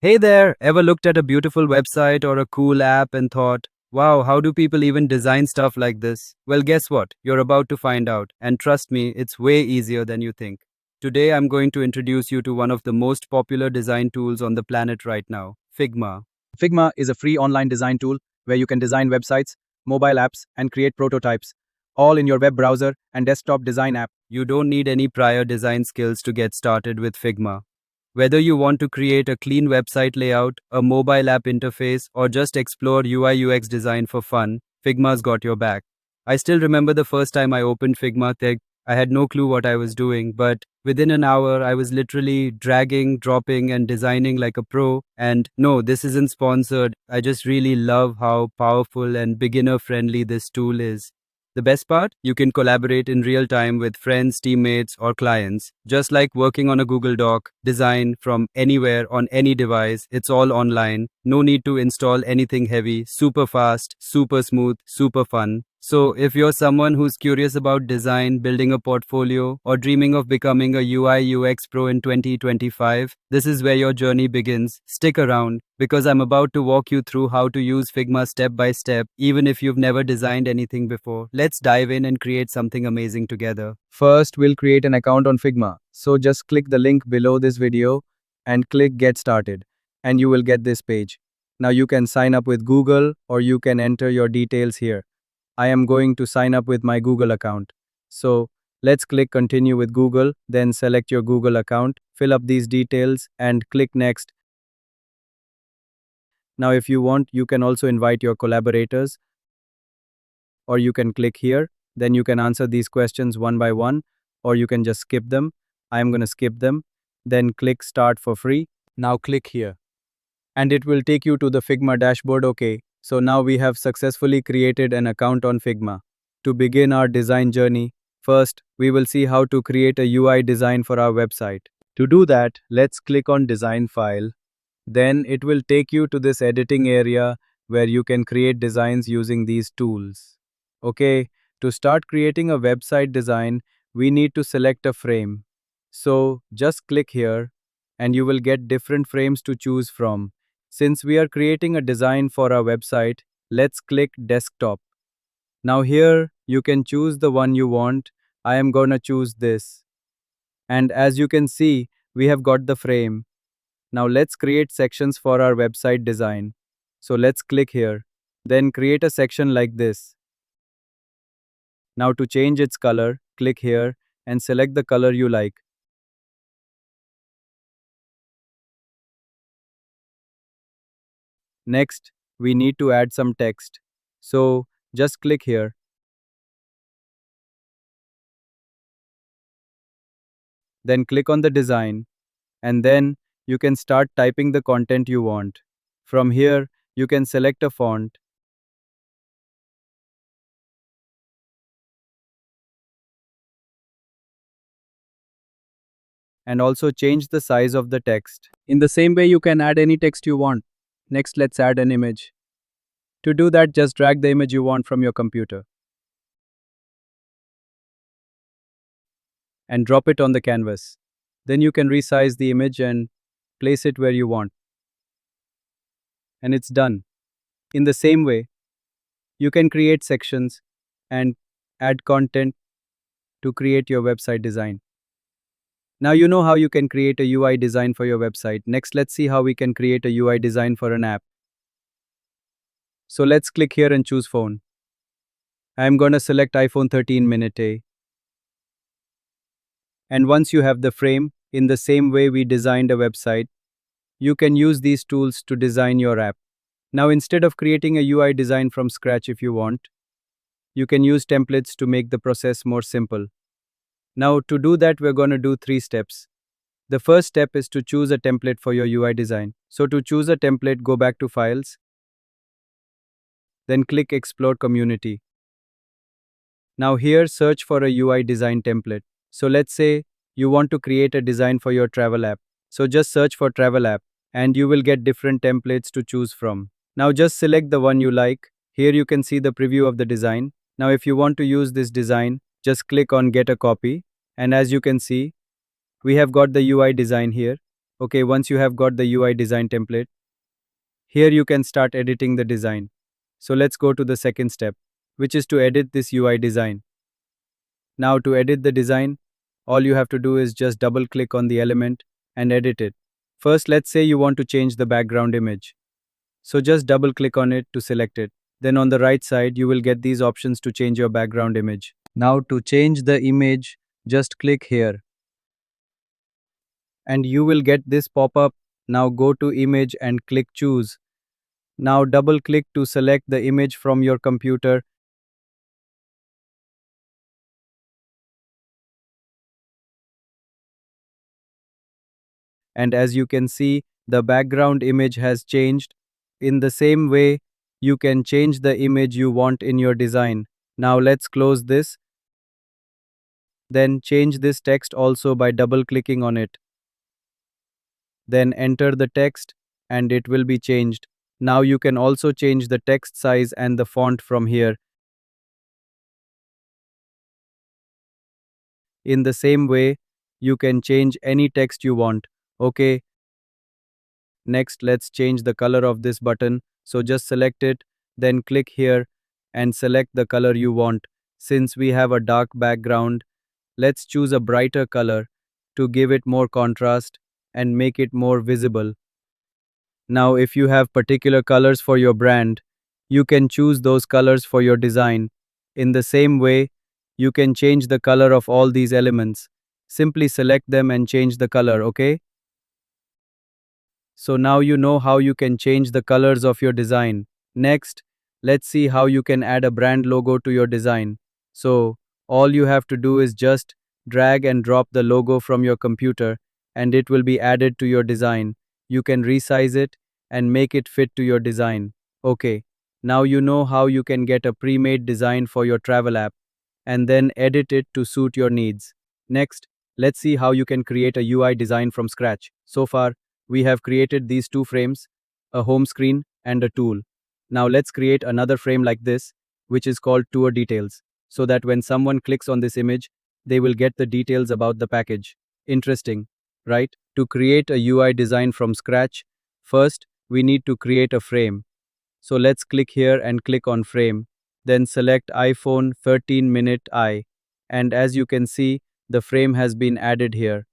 Hey there, ever looked at a beautiful website or a cool app and thought, wow, how do people even design stuff like this? Well, guess what? You're about to find out. And trust me, it's way easier than you think. Today, I'm going to introduce you to one of the most popular design tools on the planet right now, Figma. Figma is a free online design tool where you can design websites, mobile apps, and create prototypes, all in your web browser and desktop design app. You don't need any prior design skills to get started with Figma. Whether you want to create a clean website layout, a mobile app interface, or just explore UI UX design for fun, Figma's got your back. I still remember the first time I opened Figma Tech. I had no clue what I was doing, but within an hour, I was literally dragging, dropping, and designing like a pro. And no, this isn't sponsored. I just really love how powerful and beginner friendly this tool is. The best part? You can collaborate in real time with friends, teammates, or clients. Just like working on a Google Doc, design from anywhere on any device, it's all online. No need to install anything heavy, super fast, super smooth, super fun. So, if you're someone who's curious about design, building a portfolio, or dreaming of becoming a UI UX pro in 2025, this is where your journey begins. Stick around because I'm about to walk you through how to use Figma step by step, even if you've never designed anything before. Let's dive in and create something amazing together. First, we'll create an account on Figma. So just click the link below this video and click Get Started, and you will get this page. Now you can sign up with Google or you can enter your details here. I am going to sign up with my Google account. So let's click Continue with Google, then select your Google account, fill up these details, and click Next. Now, if you want, you can also invite your collaborators, or you can click here. Then you can answer these questions one by one, or you can just skip them. I am going to skip them. Then click Start for free. Now click here. And it will take you to the Figma dashboard. Okay, so now we have successfully created an account on Figma. To begin our design journey, first, we will see how to create a UI design for our website. To do that, let's click on Design File. Then it will take you to this editing area where you can create designs using these tools. Okay, to start creating a website design, we need to select a frame. So just click here and you will get different frames to choose from. Since we are creating a design for our website, let's click Desktop. Now here, you can choose the one you want. I am gonna choose this. And as you can see, we have got the frame. Now let's create sections for our website design. So let's click here. Then create a section like this. Now to change its color, click here and select the color you like. Next, we need to add some text. So just click here. Then click on the design. And then you can start typing the content you want. From here, you can select a font. And also change the size of the text. In the same way, you can add any text you want. Next, let's add an image. To do that, just drag the image you want from your computer and drop it on the canvas. Then you can resize the image and place it where you want. And it's done. In the same way, you can create sections and add content to create your website design. Now you know how you can create a UI design for your website. Next, let's see how we can create a UI design for an app. So let's click here and choose phone. I'm gonna select iPhone 13 Minute A. And once you have the frame, in the same way we designed a website, you can use these tools to design your app. Now instead of creating a UI design from scratch if you want, you can use templates to make the process more simple. Now to do that, we're gonna do 3 steps. The first step is to choose a template for your UI design. So to choose a template, go back to Files, then click Explore Community. Now here, search for a UI design template. So let's say you want to create a design for your travel app. So just search for travel app and you will get different templates to choose from. Now just select the one you like. Here you can see the preview of the design. Now if you want to use this design, just click on Get a Copy. And as you can see, we have got the UI design here. Okay, once you have got the UI design template, here you can start editing the design. So let's go to the second step, which is to edit this UI design. Now to edit the design, all you have to do is just double click on the element and edit it. First, let's say you want to change the background image. So just double click on it to select it. Then on the right side, you will get these options to change your background image. Now to change the image, just click here and you will get this pop-up. Now go to image and click choose. Now double click to select the image from your computer. And as you can see, the background image has changed. In the same way, you can change the image you want in your design. Now let's close this. Then change this text also by double clicking on it. Then enter the text and it will be changed. Now you can also change the text size and the font from here. In the same way, you can change any text you want. Okay, next let's change the color of this button. So just select it, then click here and select the color you want. Since we have a dark background, let's choose a brighter color to give it more contrast and make it more visible. Now, if you have particular colors for your brand, you can choose those colors for your design. In the same way, you can change the color of all these elements. Simply select them and change the color, okay? So now you know how you can change the colors of your design. Next, let's see how you can add a brand logo to your design. So, all you have to do is just drag and drop the logo from your computer and it will be added to your design. You can resize it and make it fit to your design. Okay, now you know how you can get a pre-made design for your travel app and then edit it to suit your needs. Next, let's see how you can create a UI design from scratch. So far, we have created these two frames, a home screen and a tool. Now let's create another frame like this, which is called tour details, so that when someone clicks on this image, they will get the details about the package. Interesting, right? To create a UI design from scratch, first, we need to create a frame. So let's click here and click on frame. Then select iPhone 13-minute eye. And as you can see, the frame has been added here.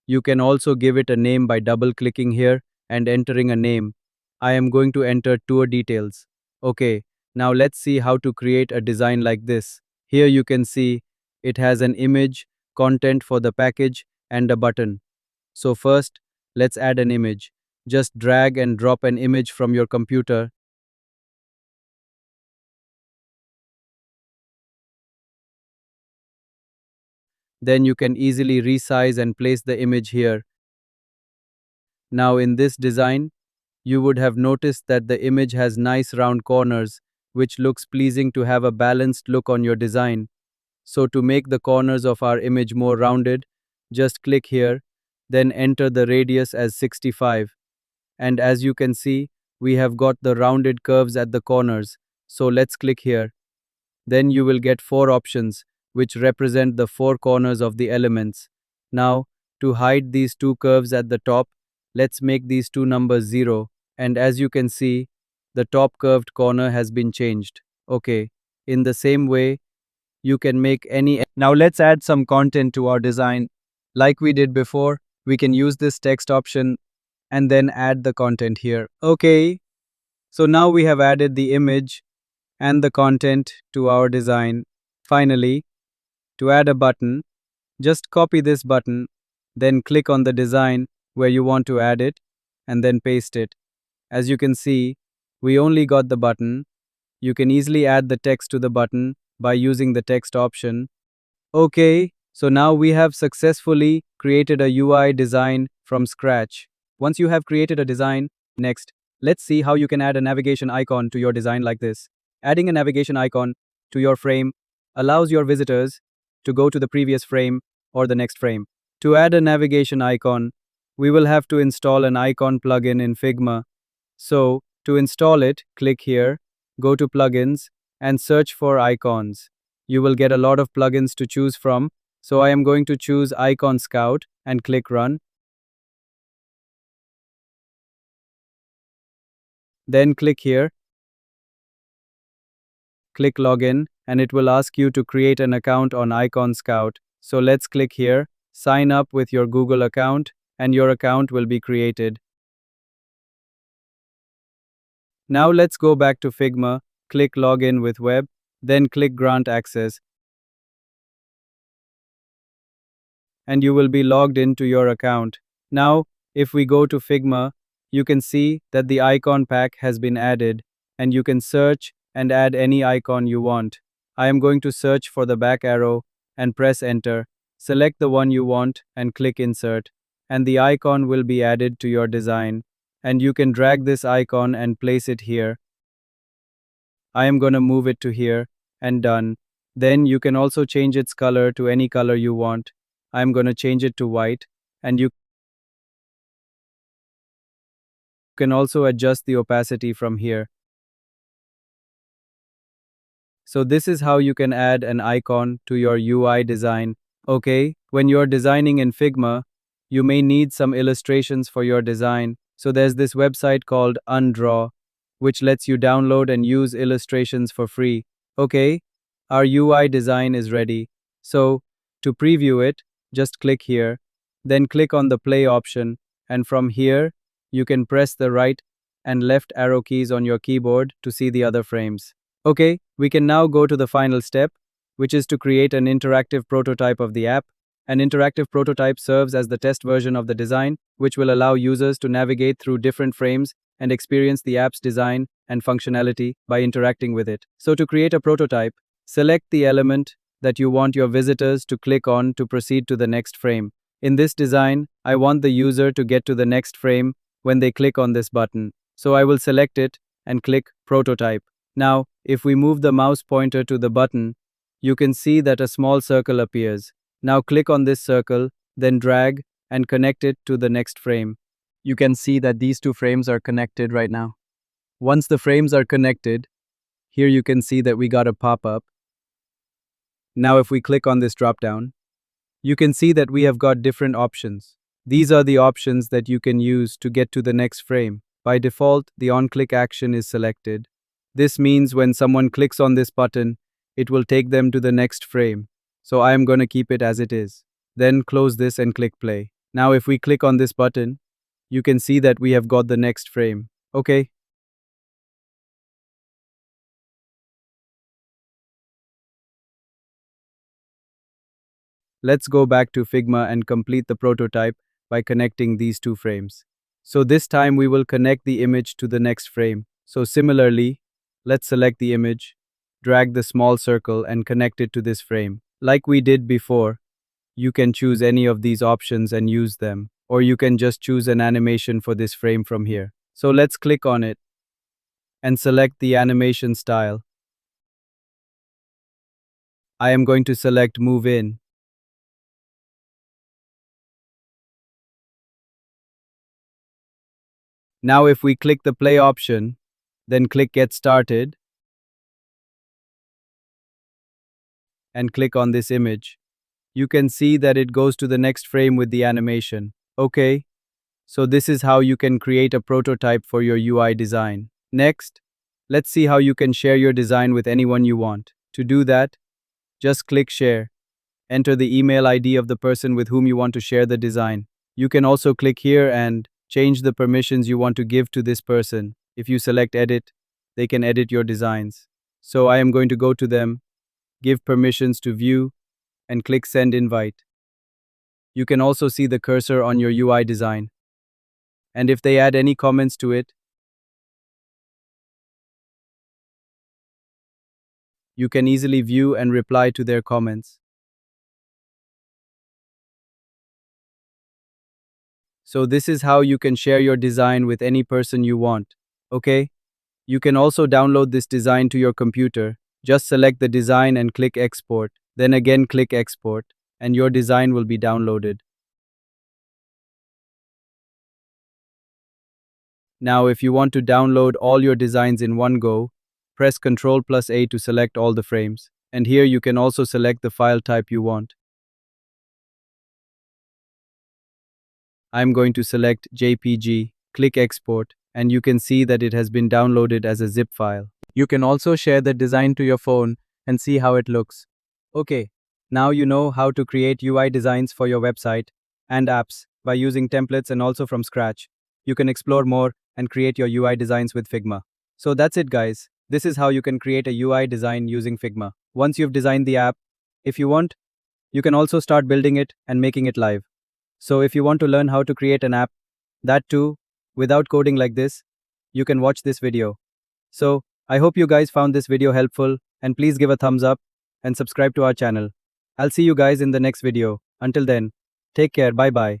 You can also give it a name by double clicking here and entering a name. I am going to enter tour details. Okay, now let's see how to create a design like this. Here you can see it has an image, content for the package, and a button. So first, let's add an image. Just drag and drop an image from your computer. Then you can easily resize and place the image here. Now in this design, you would have noticed that the image has nice round corners, which looks pleasing to have a balanced look on your design. So to make the corners of our image more rounded, just click here, then enter the radius as 65. And as you can see, we have got the rounded curves at the corners. So let's click here. Then you will get four options, which represent the four corners of the elements. Now, to hide these two curves at the top, let's make these two numbers 0. And as you can see, the top curved corner has been changed. Okay, in the same way, you can make any. Now let's add some content to our design. Like we did before, we can use this text option and then add the content here. Okay, so now we have added the image and the content to our design. Finally, to add a button, just copy this button, then click on the design where you want to add it, and then paste it. As you can see, we only got the button. You can easily add the text to the button by using the text option. Okay, so now we have successfully created a UI design from scratch. Once you have created a design, next, let's see how you can add a navigation icon to your design like this. Adding a navigation icon to your frame allows your visitors to go to the previous frame or the next frame. To add a navigation icon, we will have to install an icon plugin in Figma. So, to install it, click here, go to Plugins, and search for icons. You will get a lot of plugins to choose from, so I am going to choose Icon Scout and click Run. Then click here, click login, and it will ask you to create an account on Icon Scout. So let's click here, sign up with your Google account, and your account will be created. Now let's go back to Figma, click login with web, then click grant access, and you will be logged into your account. Now, if we go to Figma, you can see that the icon pack has been added, and you can search and add any icon you want. I am going to search for the back arrow and press enter. Select the one you want and click insert, and the icon will be added to your design. And you can drag this icon and place it here. I am going to move it to here, and done. Then you can also change its color to any color you want. I'm going to change it to white, and you can also adjust the opacity from here. So this is how you can add an icon to your UI design. Okay, when you're designing in Figma, you may need some illustrations for your design. So there's this website called Undraw, which lets you download and use illustrations for free. Okay, our UI design is ready. So to preview it, just click here, then click on the play option, and from here, you can press the right and left arrow keys on your keyboard to see the other frames. Okay, we can now go to the final step, which is to create an interactive prototype of the app. An interactive prototype serves as the test version of the design, which will allow users to navigate through different frames and experience the app's design and functionality by interacting with it. So to create a prototype, select the element that you want your visitors to click on to proceed to the next frame. In this design, I want the user to get to the next frame when they click on this button. So I will select it and click Prototype. Now, if we move the mouse pointer to the button, you can see that a small circle appears. Now click on this circle, then drag and connect it to the next frame. You can see that these two frames are connected right now. Once the frames are connected, here you can see that we got a pop-up. Now if we click on this drop-down, you can see that we have got different options. These are the options that you can use to get to the next frame. By default, the on-click action is selected. This means when someone clicks on this button, it will take them to the next frame. So I am going to keep it as it is. Then close this and click play. Now if we click on this button, you can see that we have got the next frame. Okay. Let's go back to Figma and complete the prototype by connecting these two frames. So this time we will connect the image to the next frame. So similarly, let's select the image, drag the small circle and connect it to this frame. Like we did before, you can choose any of these options and use them, or you can just choose an animation for this frame from here. So let's click on it and select the animation style. I am going to select Move In. Now if we click the play option, then click Get Started, and click on this image, you can see that it goes to the next frame with the animation. Okay, so this is how you can create a prototype for your UI design. Next, let's see how you can share your design with anyone you want. To do that, just click Share. Enter the email ID of the person with whom you want to share the design. You can also click here and change the permissions you want to give to this person. If you select Edit, they can edit your designs. So I am going to go to them, give permissions to view, and click Send Invite. You can also see the cursor on your UI design. And if they add any comments to it, you can easily view and reply to their comments. So this is how you can share your design with any person you want. Okay? You can also download this design to your computer. Just select the design and click Export. Then again click Export, and your design will be downloaded. Now if you want to download all your designs in one go, press Ctrl+A to select all the frames. And here you can also select the file type you want. I'm going to select JPG, click Export, and you can see that it has been downloaded as a zip file. You can also share the design to your phone and see how it looks. Okay, now you know how to create UI designs for your website and apps by using templates and also from scratch. You can explore more and create your UI designs with Figma. So that's it, guys. This is how you can create a UI design using Figma. Once you've designed the app, if you want, you can also start building it and making it live. So if you want to learn how to create an app, that too, without coding like this, you can watch this video. So I hope you guys found this video helpful, and please give a thumbs up and subscribe to our channel. I'll see you guys in the next video. Until then, take care. Bye bye.